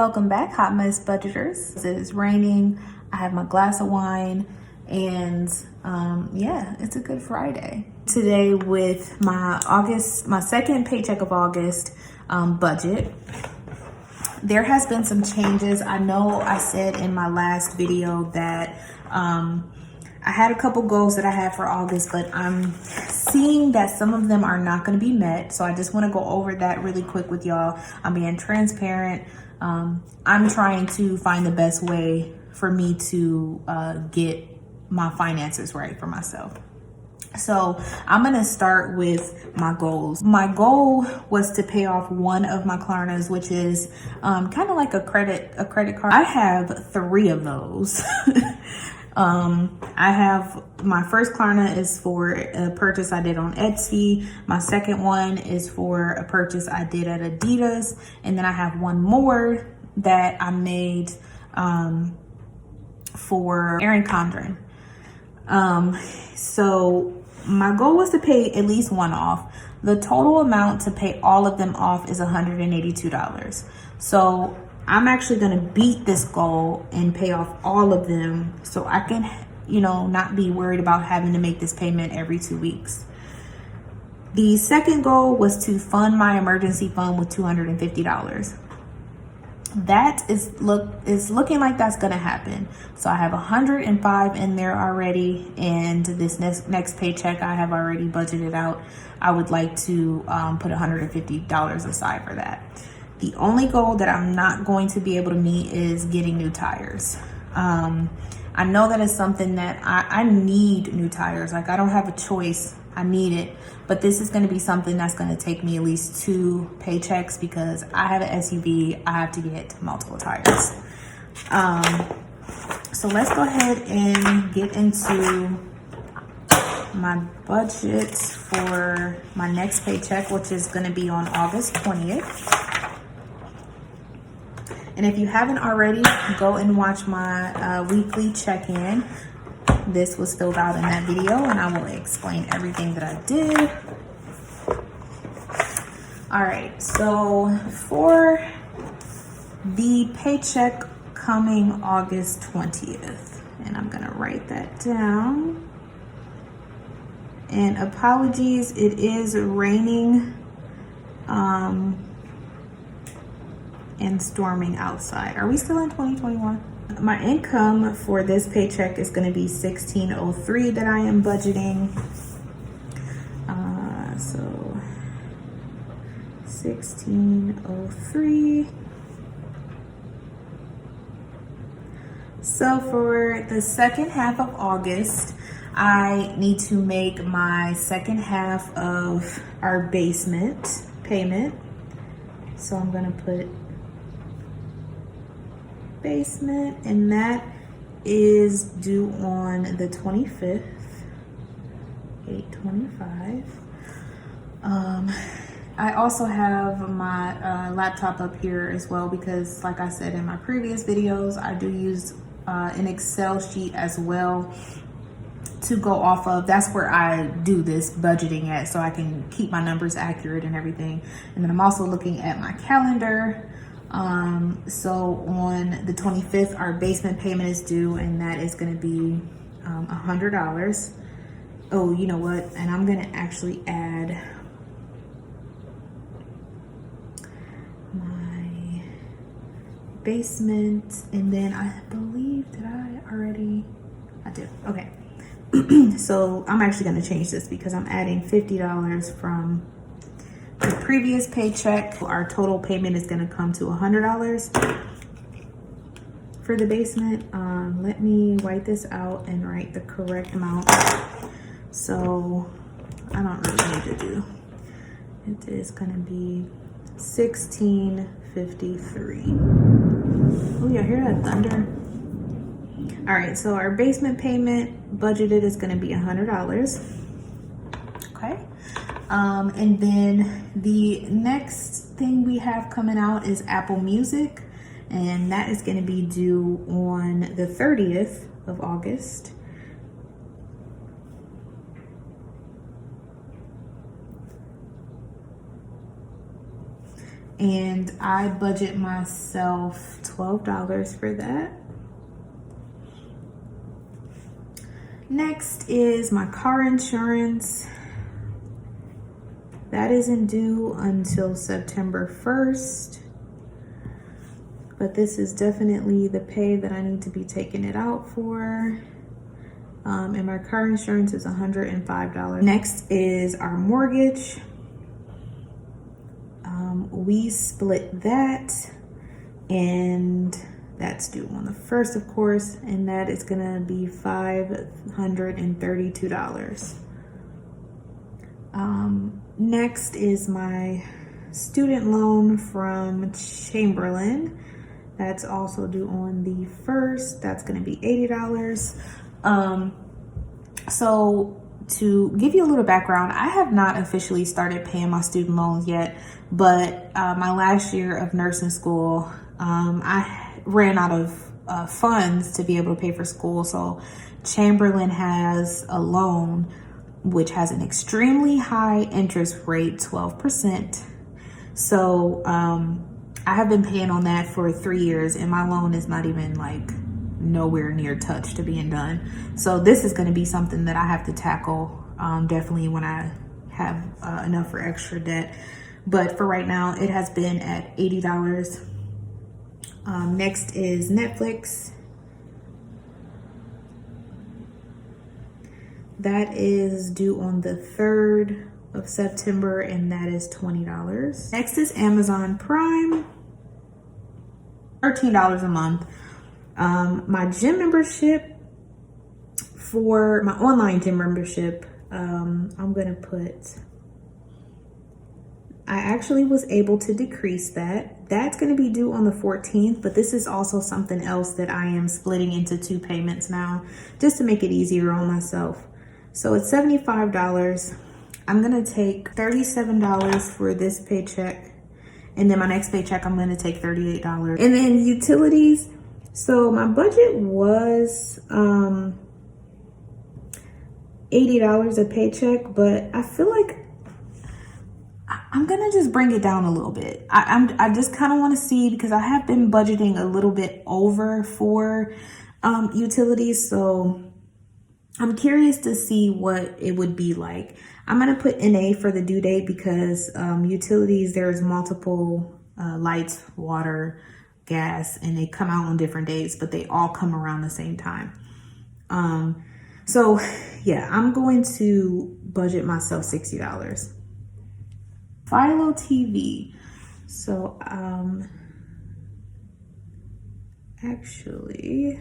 Welcome back, Hotmessbudgetss. It is raining. I have my glass of wine, and yeah, it's a good Friday. Today with my second Paycheck of August budget. There has been some changes. I know I said in my last video that I had a couple goals that I had for August, but I'm seeing that some of them are not going to be met. So I just want to go over that really quick with y'all. I'm being transparent. I'm trying to find the best way for me to get my finances right for myself. So I'm going to start with my goals. My goal was to pay off one of my Klarnas, which is kind of like a credit card. I have 3 of those. I have my first Klarna is for a purchase I did on Etsy. My second one is for a purchase I did at Adidas. And then I have one more that I made for Erin Condren. So my goal was to pay at least one off. The total amount to pay all of them off is $182. So I'm actually going to beat this goal and pay off all of them so I can, not be worried about having to make this payment every 2 weeks. The second goal was to fund my emergency fund with $250. That is looking like that's going to happen. So I have 105 in there already, and this next paycheck I have already budgeted out. I would like to put $150 aside for that. The only goal that I'm not going to be able to meet is getting new tires. I know that is something that I need new tires. Like, I don't have a choice. I need it. But this is going to be something that's going to take me at least 2 paychecks because I have an SUV. I have to get multiple tires. So let's go ahead and get into my budget for my next paycheck, which is going to be on August 20th. And if you haven't already, go and watch my weekly check-in. This was filled out in that video, and I will explain everything that I did. All right, so for the paycheck coming August 20th, and I'm gonna write that down. And apologies, it is raining and storming outside. Are we still in 2021? My income for this paycheck is going to be $1,603 that I am budgeting. So $1,603. So for the second half of August, I need to make my second half of our basement payment. So I'm going to put basement, and that is due on the 25th, 8/25. I also have my laptop up here as well because, like I said in my previous videos, I do use an Excel sheet as well to go off of. That's where I do this budgeting at, so I can keep my numbers accurate and everything. And then I'm also looking at my calendar. So on the 25th, our basement payment is due, and that is going to be $100. Oh, you know what? And I'm going to actually add my basement, and then I believe that I did. Okay. So I'm actually going to change this because I'm adding $50 from the previous paycheck. Our total payment is going to come to $100 for the basement. Let me write this out and write the correct amount. So I don't really need to do. It is going to be $1,653. Oh, you hear that thunder? All right, so our basement payment budgeted is going to be $100. Okay. And then the next thing we have coming out is Apple Music, and that is going to be due on the 30th of August. and I budget myself $12 for that. Next is my car insurance. That isn't due until September 1st, but this is definitely the pay that I need to be taking it out for. And my car insurance is $105. Next is our mortgage. We split that, and that's due on the 1st, of course, and that is gonna be $532. Next is my student loan from Chamberlain. That's also due on the 1st. That's gonna be $80. So to give you a little background, I have not officially started paying my student loans yet, but my last year of nursing school, I ran out of funds to be able to pay for school. So Chamberlain has a loan which has an extremely high interest rate, 12%. So I have been paying on that for 3 years, and my loan is not even like nowhere near touch to being done. So this is going to be something that I have to tackle definitely when I have enough for extra debt. But for right now, it has been at $80. Next is Netflix. That is due on the 3rd of September, and that is $20. Next is Amazon Prime, $13 a month. My gym membership, for my online gym membership, I'm gonna put, I actually was able to decrease that. That's gonna be due on the 14th, but this is also something else that I am splitting into 2 payments now, just to make it easier on myself. So it's $75. I'm gonna take $37 for this paycheck, and then my next paycheck, I'm gonna take $38. And then utilities. So my budget was $80 a paycheck, but I feel like I'm gonna just bring it down a little bit. I just kind of want to see, because I have been budgeting a little bit over for utilities, so I'm curious to see what it would be like. I'm gonna put NA for the due date, because utilities, there's multiple lights, water, gas, and they come out on different days, but they all come around the same time. So yeah, I'm going to budget myself $60. Philo TV. So actually,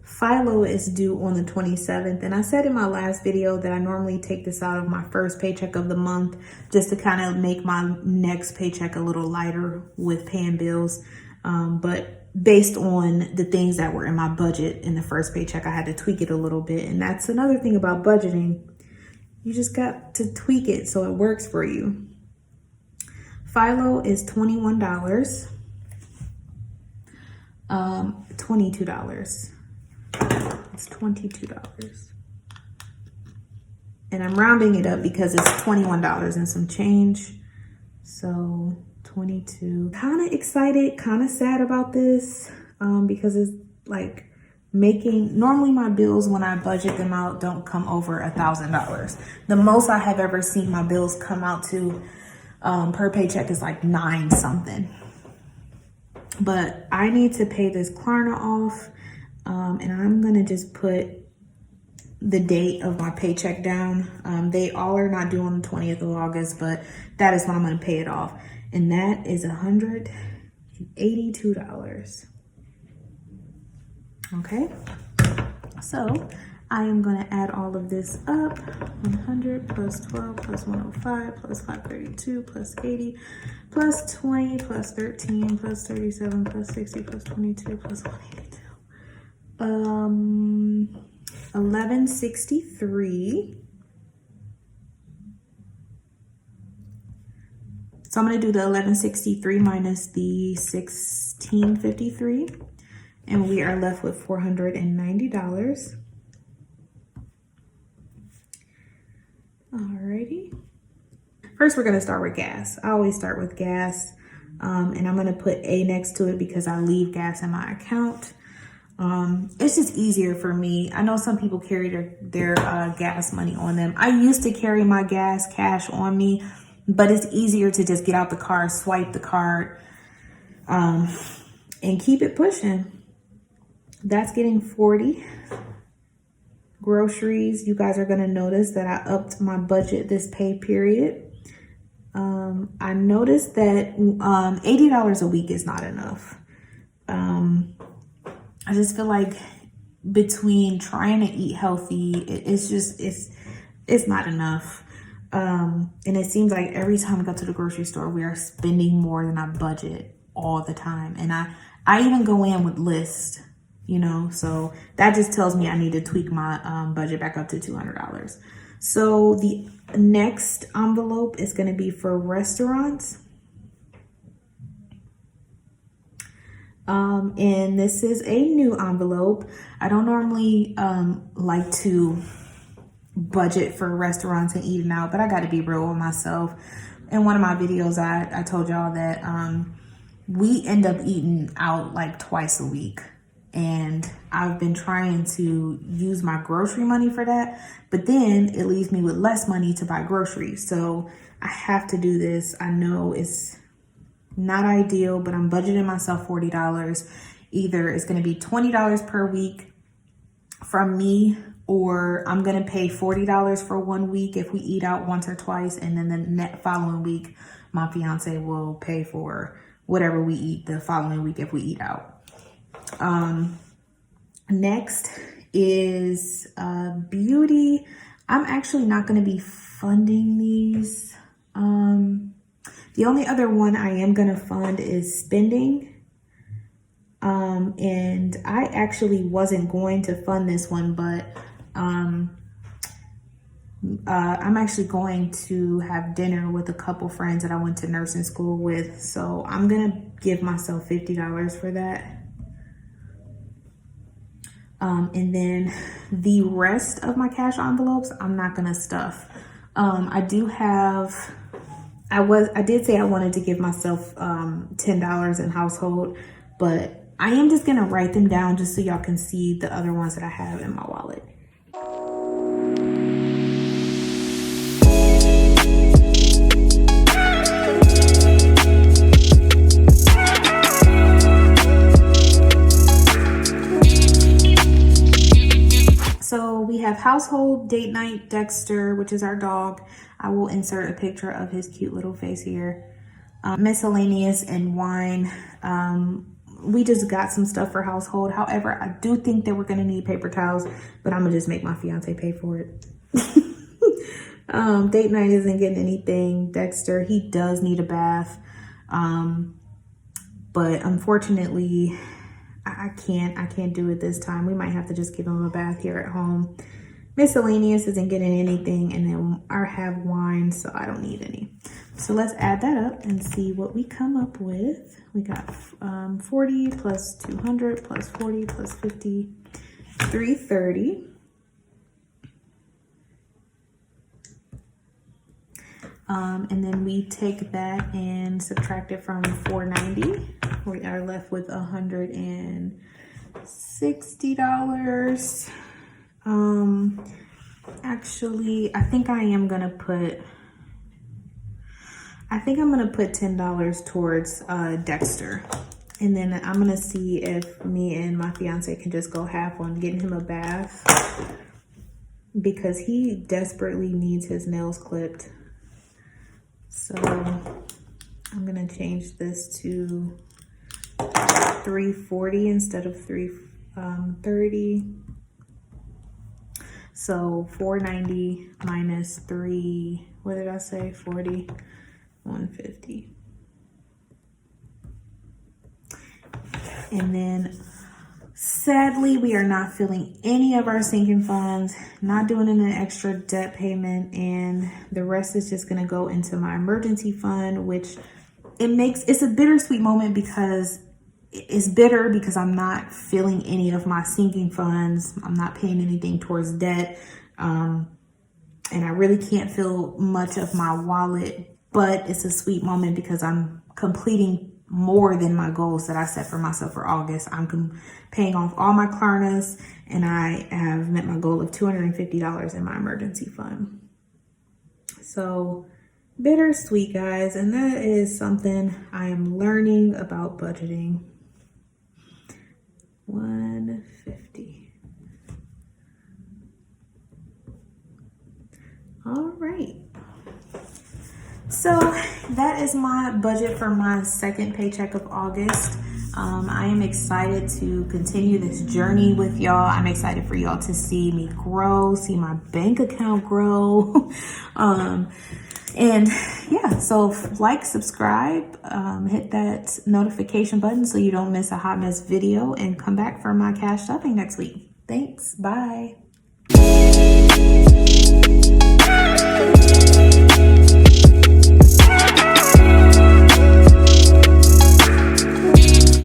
Philo is due on the 27th, and I said in my last video that I normally take this out of my first paycheck of the month, just to kind of make my next paycheck a little lighter with paying bills. But based on the things that were in my budget in the first paycheck, I had to tweak it a little bit. And that's another thing about budgeting. You just got to tweak it so it works for you. Philo is $21. $22. It's $22. And I'm rounding it up because it's $21 and some change. So 22. Kind of excited, kind of sad about this, because it's like normally my bills, when I budget them out, don't come over $1,000. The most I have ever seen my bills come out to per paycheck is like 9 something. But I need to pay this Klarna off, and I'm gonna just put the date of my paycheck down. They all are not due on the 20th of August, but that is when I'm gonna pay it off. And that is $182. Okay, so I am gonna add all of this up. 100 plus 12 plus 105 plus 532 plus 80 plus 20 plus 13 plus 37 plus 60 plus 22 plus 182. 1163. So I'm going to do the 1163 minus the 1653, and we are left with $490. Alrighty. First, we're gonna start with gas. I always start with gas, and I'm gonna put A next to it because I leave gas in my account. It's just easier for me. I know some people carry their gas money on them. I used to carry my gas cash on me, but it's easier to just get out the car, swipe the card, and keep it pushing. That's getting 40. Groceries, you guys are going to notice that I upped my budget this pay period. I noticed that $80 a week is not enough. I just feel like between trying to eat healthy, it's not enough. And it seems like every time we go to the grocery store, we are spending more than our budget all the time. And I even go in with lists, you know, so that just tells me I need to tweak my budget back up to $200. So the next envelope is going to be for restaurants. And this is a new envelope. I don't normally like to budget for restaurants and eating out, but I got to be real with myself. In one of my videos, I told y'all that we end up eating out like twice a week. And I've been trying to use my grocery money for that, but then it leaves me with less money to buy groceries. So I have to do this. I know it's not ideal, but I'm budgeting myself $40. Either it's going to be $20 per week from me, or I'm going to pay $40 for 1 week if we eat out once or twice. And then the following week, my fiance will pay for whatever we eat the following week if we eat out. Next is beauty. I'm actually not going to be funding these. The only other one I am going to fund is spending. And I actually wasn't going to fund this one, but I'm actually going to have dinner with a couple friends that I went to nursing school with. So I'm going to give myself $50 for that. And then the rest of my cash envelopes, I'm not going to stuff. I did say I wanted to give myself $10 in household, but I am just going to write them down just so y'all can see the other ones that I have in my wallet. So we have household, date night, Dexter, which is our dog. I will insert a picture of his cute little face here. Miscellaneous and wine. We just got some stuff for household. However, I do think that we're going to need paper towels, but I'm going to just make my fiance pay for it. Date night isn't getting anything. Dexter, he does need a bath. But unfortunately, I can't do it this time. We might have to just give him a bath here at home. Miscellaneous isn't getting anything, and then I have wine, so I don't need any. So let's add that up and see what we come up with. We got 40 plus 200 plus 40 plus 50, 330. And then we take that and subtract it from 490. We are left with $160. Actually, I think I'm gonna put $10 towards Dexter. And then I'm gonna see if me and my fiance can just go half on getting him a bath, because he desperately needs his nails clipped. So I'm gonna change this to 340 instead of 330. So 490 minus 3, what did I say? 40, 150. And then sadly, we are not filling any of our sinking funds, not doing an extra debt payment, and the rest is just gonna go into my emergency fund, which it's a bittersweet moment, because it's bitter because I'm not filling any of my sinking funds. I'm not paying anything towards debt. and I really can't feel much of my wallet, but it's a sweet moment because I'm completing more than my goals that I set for myself for August. I'm paying off all my Klarnas, and I have met my goal of $250 in my emergency fund. So bittersweet, guys, and that is something I am learning about budgeting. 150. All right. So that is my budget for my second paycheck of August. I am excited to continue this journey with y'all. I'm excited for y'all to see me grow, see my bank account grow. And yeah, so like, subscribe, hit that notification button so you don't miss a hot mess video, and come back for my cash shopping next week. Thanks. Bye.